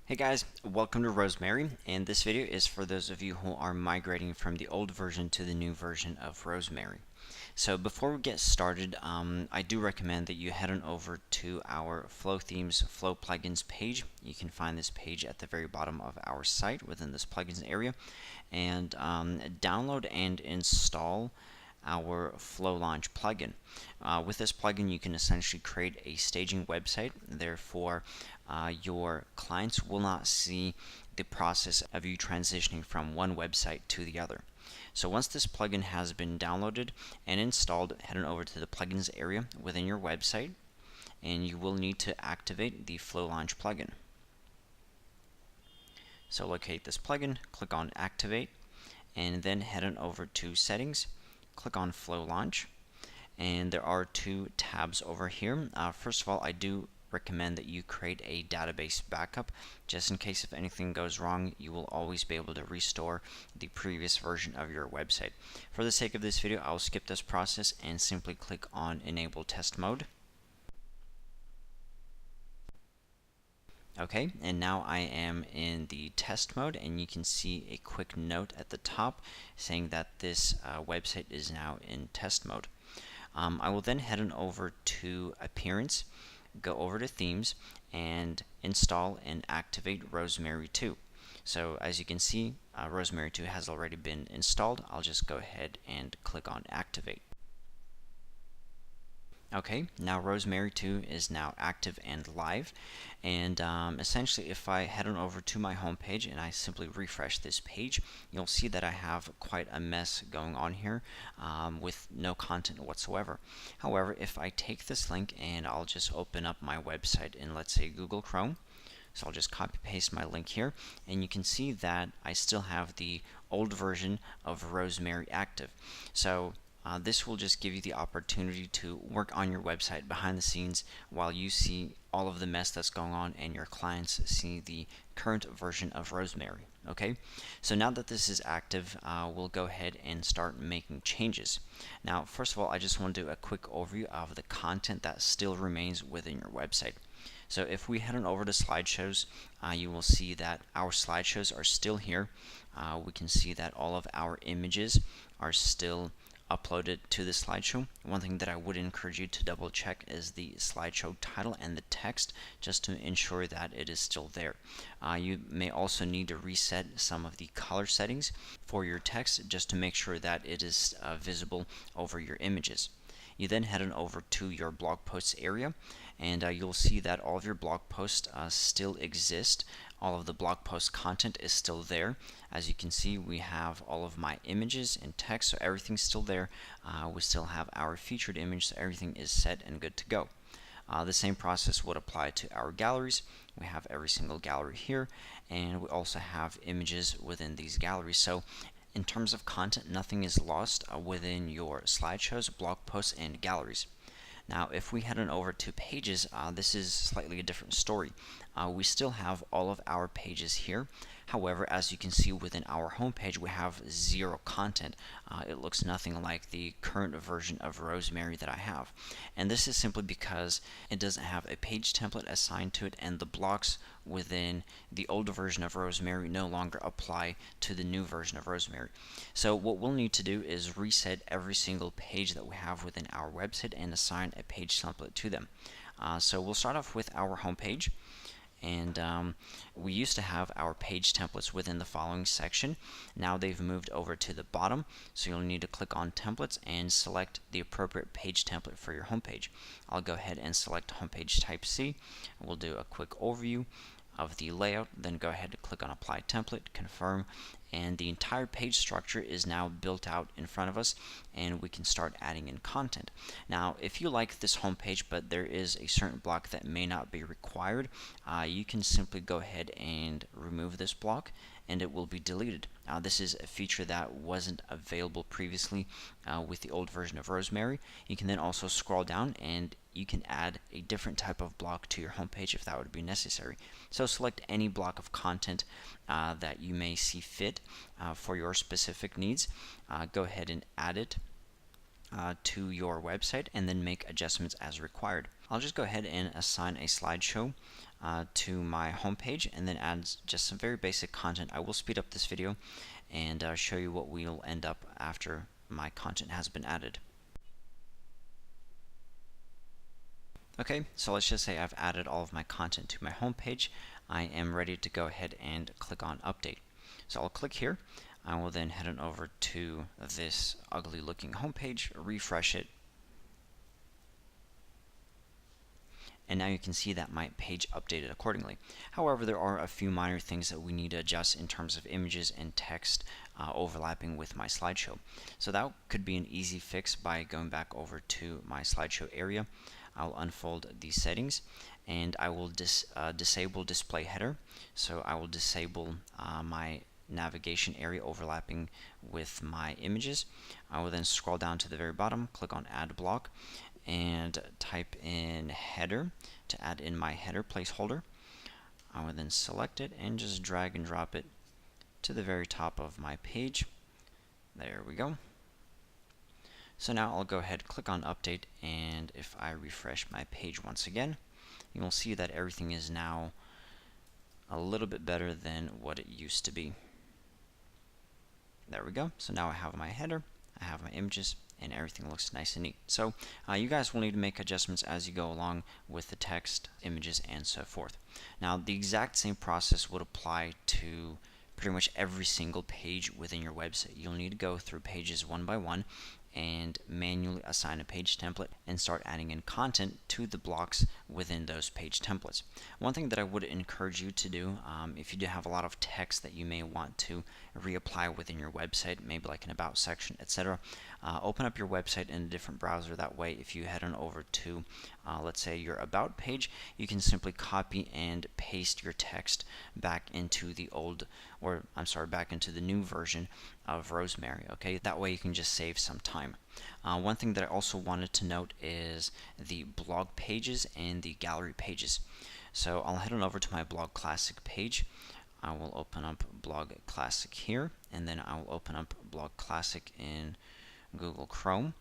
Hey guys, welcome to Rosemary, and this video is for those of you who are migrating from the old version to the new version of Rosemary. So before we get started, I do recommend that you head on over to our Flothemes Flow Plugins page. You can find this page at the very bottom of our site within this plugins area, and download and install our Flo Launch plugin. With this plugin, you can essentially create a staging website. Therefore, your clients will not see the process of you transitioning from one website to the other. So once this plugin has been downloaded and installed, head on over to the plugins area within your website, and you will need to activate the Flo Launch plugin. So locate this plugin, click on Activate, and then head on over to Settings, click on Flo Launch, and there are two tabs over here. First of all, I do recommend that you create a database backup just in case if anything goes wrong. You will always be able to restore the previous version of your website. For the sake of this video, I'll skip this process and simply click on Enable Test Mode. Okay, and now I am in the test mode, and you can see a quick note at the top saying that this website is now in test mode. I will then head on over to Appearance, go over to Themes, and install and activate Rosemary 2. So as you can see, Rosemary 2 has already been installed. I'll just go ahead and click on Activate. Okay, now Rosemary 2 is now active and live, and essentially if I head on over to my home page and I simply refresh this page, you'll see that I have quite a mess going on here with no content whatsoever. However, if I take this link and I'll just open up my website in, let's say, Google Chrome, so I'll just copy paste my link here, and you can see that I still have the old version of Rosemary active. So this will just give you the opportunity to work on your website behind the scenes while you see all of the mess that's going on and your clients see the current version of Rosemary. Okay, so now that this is active, we'll go ahead and start making changes. Now, first of all, I just want to do a quick overview of the content that still remains within your website. So if we head on over to slideshows, you will see that our slideshows are still here. We can see that all of our images are still uploaded to the slideshow. One thing that I would encourage you to double check is the slideshow title and the text, just to ensure that it is still there. You may also need to reset some of the color settings for your text just to make sure that it is visible over your images. You then head on over to your blog posts area, and you'll see that all of your blog posts still exist. All of the blog post content is still there. As you can see, we have all of my images and text, so everything's still there. We still have our featured image, so everything is set and good to go. The same process would apply to our galleries. We have every single gallery here, and we also have images within these galleries. So in terms of content, nothing is lost within your slideshows, blog posts, and galleries. Now, if we head on over to pages, this is slightly a different story. We still have all of our pages here. However, as you can see within our homepage, we have zero content. It looks nothing like the current version of Rosemary that I have. And this is simply because it doesn't have a page template assigned to it, and the blocks within the old version of Rosemary no longer apply to the new version of Rosemary. So what we'll need to do is reset every single page that we have within our website and assign a page template to them. So we'll start off with our homepage. And we used to have our page templates within the following section. Now they've moved over to the bottom, so you'll need to click on templates and select the appropriate page template for your homepage. I'll go ahead and select homepage type C. We'll do a quick overview of the layout, then go ahead and click on apply template, confirm, and the entire page structure is now built out in front of us, and we can start adding in content. Now, if you like this home page but there is a certain block that may not be required, you can simply go ahead and remove this block and it will be deleted. This is a feature that wasn't available previously with the old version of Rosemary. You can then also scroll down and you can add a different type of block to your homepage if that would be necessary. So select any block of content that you may see fit for your specific needs. Go ahead and add it. to your website and then make adjustments as required. I'll just go ahead and assign a slideshow to my homepage and then add just some very basic content. I will speed up this video and show you what we'll end up after my content has been added. Okay, so let's just say I've added all of my content to my homepage. I am ready to go ahead and click on update. So I'll click here. I will then head on over to this ugly looking homepage, refresh it, and now you can see that my page updated accordingly. However, there are a few minor things that we need to adjust in terms of images and text overlapping with my slideshow. So that could be an easy fix by going back over to my slideshow area. I'll unfold these settings and I will disable display header. So I will disable my navigation area overlapping with my images. I will then scroll down to the very bottom, click on add block, and type in header to add in my header placeholder. I will then select it and just drag and drop it to the very top of my page. There we go. So now I'll go ahead, click on update, and if I refresh my page once again, you will see that everything is now a little bit better than what it used to be. There we go. So now I have my header, I have my images, and everything looks nice and neat. So you guys will need to make adjustments as you go along with the text, images, and so forth. Now the exact same process would apply to pretty much every single page within your website. You'll need to go through pages one by one and manually assign a page template and start adding in content to the blocks within those page templates. One thing that I would encourage you to do, if you do have a lot of text that you may want to reapply within your website, maybe like an about section, etc., open up your website in a different browser. That way, if you head on over to, let's say, your about page, you can simply copy and paste your text back into the old, or I'm sorry, back into the new version of Rosemary. Okay, that way you can just save some time. One thing that I also wanted to note is the blog pages and the gallery pages. So I'll head on over to my blog classic page. I will open up blog classic here, and then I will open up blog classic in Google Chrome,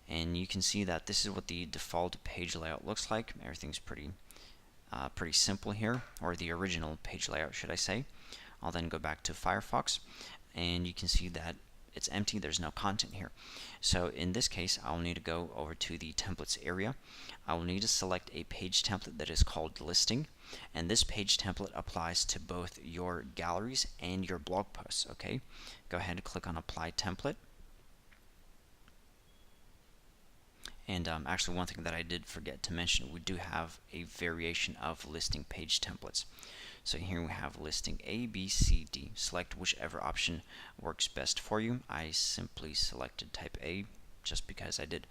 and you can see that this is what the default page layout looks like. Everything's pretty simple here, or the original page layout, should I say. I'll then go back to Firefox, and you can see that it's empty. There's no content here. So in this case, I'll need to go over to the templates area. I will need to select a page template that is called listing, and this page template applies to both your galleries and your blog posts. Okay, go ahead and click on apply template. And actually, one thing that I did forget to mention, we do have a variation of listing page templates. So here we have listing A, B, C, D. Select whichever option works best for you. I simply selected type A just because I did.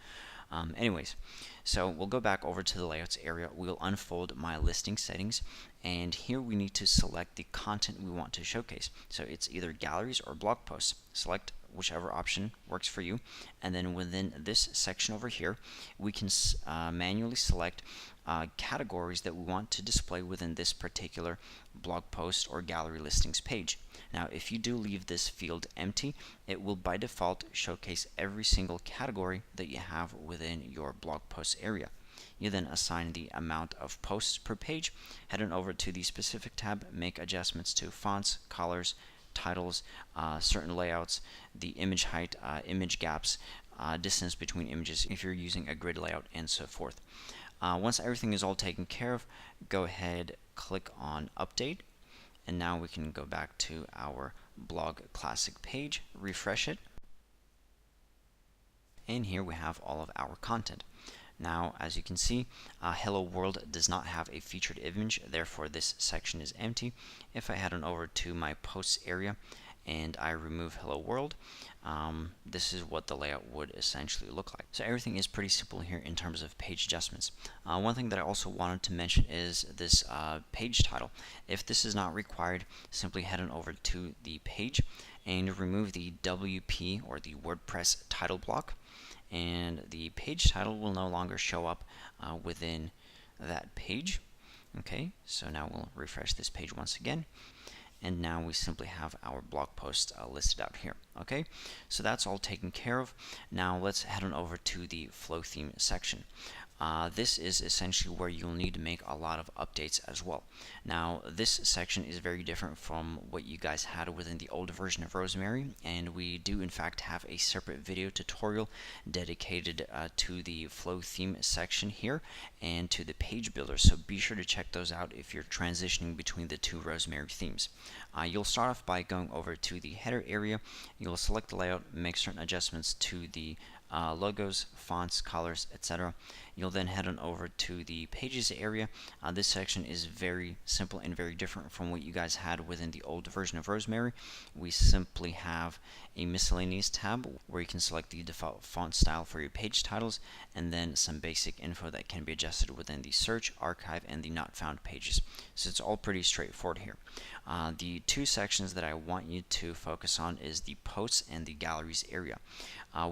Anyways, so we'll go back over to the layouts area. We'll unfold my listing settings, and here we need to select the content we want to showcase. So it's either galleries or blog posts. Select whichever option works for you, and then within this section over here, we can manually select categories that we want to display within this particular blog post or gallery listings page. Now, if you do leave this field empty, it will by default showcase every single category that you have within your blog post area. You then assign the amount of posts per page, head on over to the specific tab, make adjustments to fonts, colors, titles, certain layouts, the image height, image gaps, distance between images if you're using a grid layout, and so forth. Once everything is all taken care of, go ahead, click on update, and now we can go back to our blog classic page, refresh it, and here we have all of our content. Now, as you can see, Hello World does not have a featured image, therefore this section is empty. If I head on over to my posts area and I remove Hello World, this is what the layout would essentially look like. So everything is pretty simple here in terms of page adjustments. One thing that I also wanted to mention is this page title. If this is not required, simply head on over to the page and remove the WP or the WordPress title block, and the page title will no longer show up within that page. Okay, so now we'll refresh this page once again, and now we simply have our blog post listed out here. Okay, so that's all taken care of. Now let's head on over to the flow theme section. This is essentially where you'll need to make a lot of updates as well. Now, this section is very different from what you guys had within the old version of Rosemary, and we do in fact have a separate video tutorial dedicated to the flow theme section here and to the page builder, so be sure to check those out if you're transitioning between the two Rosemary themes. You'll start off by going over to the header area. You'll select the layout, make certain adjustments to the logos, fonts, colors, etc. You'll then head on over to the pages area. This section is very simple and very different from what you guys had within the old version of Rosemary. We simply have a miscellaneous tab where you can select the default font style for your page titles, and then some basic info that can be adjusted within the search, archive, and the not found pages. So it's all pretty straightforward here. The two sections that I want you to focus on is the posts and the galleries area.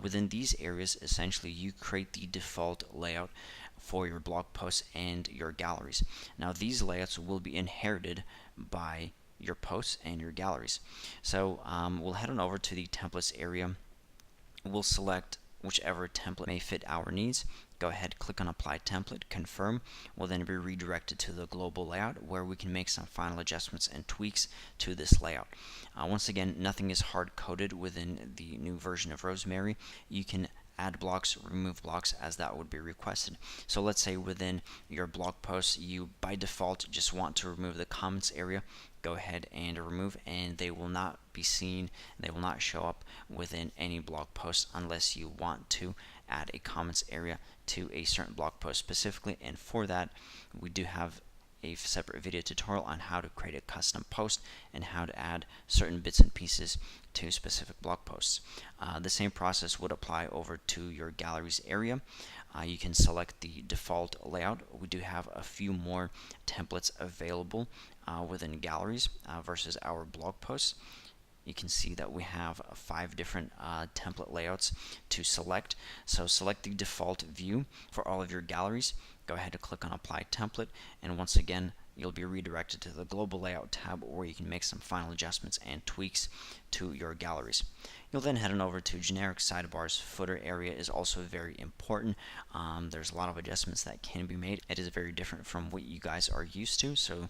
Within these areas, essentially, you create the default layout for your blog posts and your galleries. Now, these layouts will be inherited by your posts and your galleries. So we'll head on over to the templates area. We'll select whichever template may fit our needs. Go ahead, click on Apply Template, confirm. We'll then be redirected to the global layout where we can make some final adjustments and tweaks to this layout. Once again, nothing is hard-coded within the new version of Rosemary. You can add blocks, remove blocks as that would be requested. So let's say within your blog post you by default just want to remove the comments area. Go ahead and remove, and they will not be seen, they will not show up within any blog post unless you want to add a comments area to a certain blog post specifically, and for that we do have a separate video tutorial on how to create a custom post and how to add certain bits and pieces to specific blog posts. The same process would apply over to your galleries area. You can select the default layout. We do have a few more templates available within galleries versus our blog posts. You can see that we have 5 different template layouts to select. So select the default view for all of your galleries. Go ahead and click on Apply Template, and once again you'll be redirected to the Global Layout tab where you can make some final adjustments and tweaks to your galleries. You'll then head on over to generic sidebars. Footer area is also very important. There's a lot of adjustments that can be made. It is very different from what you guys are used to, so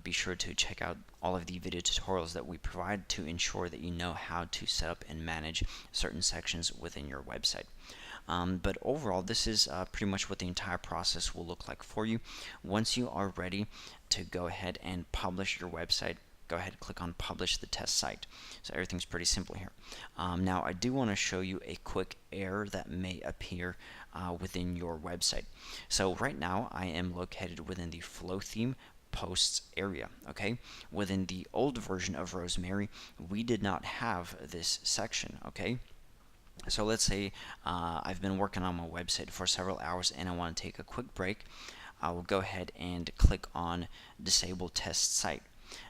be sure to check out all of the video tutorials that we provide to ensure that you know how to set up and manage certain sections within your website. But overall, this is pretty much what the entire process will look like for you. Once you are ready to go ahead and publish your website, go ahead and click on Publish the Test Site. So everything's pretty simple here. Now, I do want to show you a quick error that may appear within your website. So right now, I am located within the Flow theme posts area. Okay, within the old version of Rosemary, we did not have this section. Okay. So let's say I've been working on my website for several hours and I want to take a quick break. I will go ahead and click on Disable Test Site.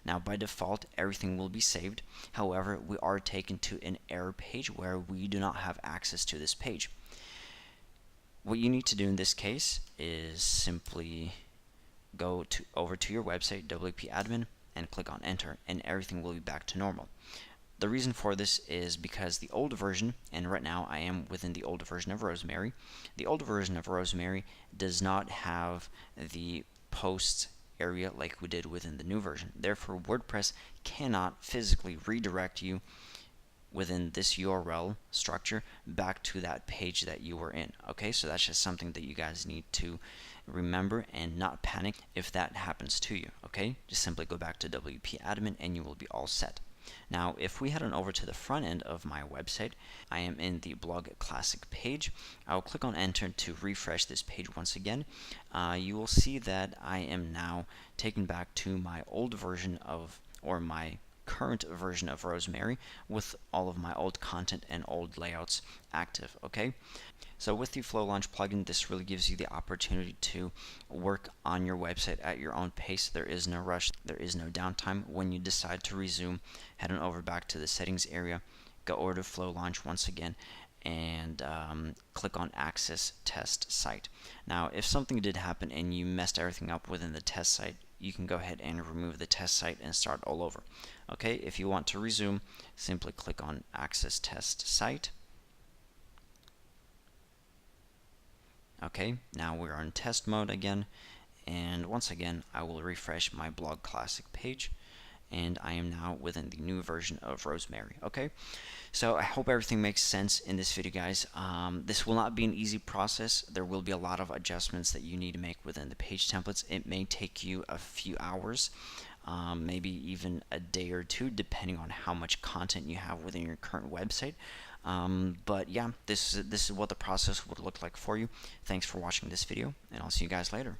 Now by default everything will be saved. However, we are taken to an error page where we do not have access to this page. What you need to do in this case is simply go over to your website, WP admin, and click on Enter, and everything will be back to normal. The reason for this is because the old version, and right now I am within the old version of Rosemary, the old version of Rosemary does not have the posts area like we did within the new version. Therefore, WordPress cannot physically redirect you within this URL structure back to that page that you were in. Okay, so that's just something that you guys need to remember and not panic if that happens to you. Okay, just simply go back to WP admin and you will be all set. Now, if we head on over to the front end of my website, I am in the Blog Classic page. I will click on Enter to refresh this page once again. You will see that I am now taken back to my old version of, or my current version of Rosemary with all of my old content and old layouts active. Okay, so with the Flo Launch plugin, this really gives you the opportunity to work on your website at your own pace. There is no rush, there is no downtime. When you decide to resume, head on over back to the settings area, go over to Flo Launch once again, and click on Access Test Site. Now, if something did happen and you messed everything up within the test site, you can go ahead and remove the test site and start all over. Okay, if you want to resume, simply click on Access Test Site. Okay, now we're in test mode again, and once again I will refresh my Blog Classic page, and I am now within the new version of Rosemary. Okay, so I hope everything makes sense in this video, guys. This will not be an easy process. There will be a lot of adjustments that you need to make within the page templates. It may take you a few hours, maybe even a day or two, depending on how much content you have within your current website. But yeah, this is what the process would look like for you. Thanks for watching this video, and I'll see you guys later.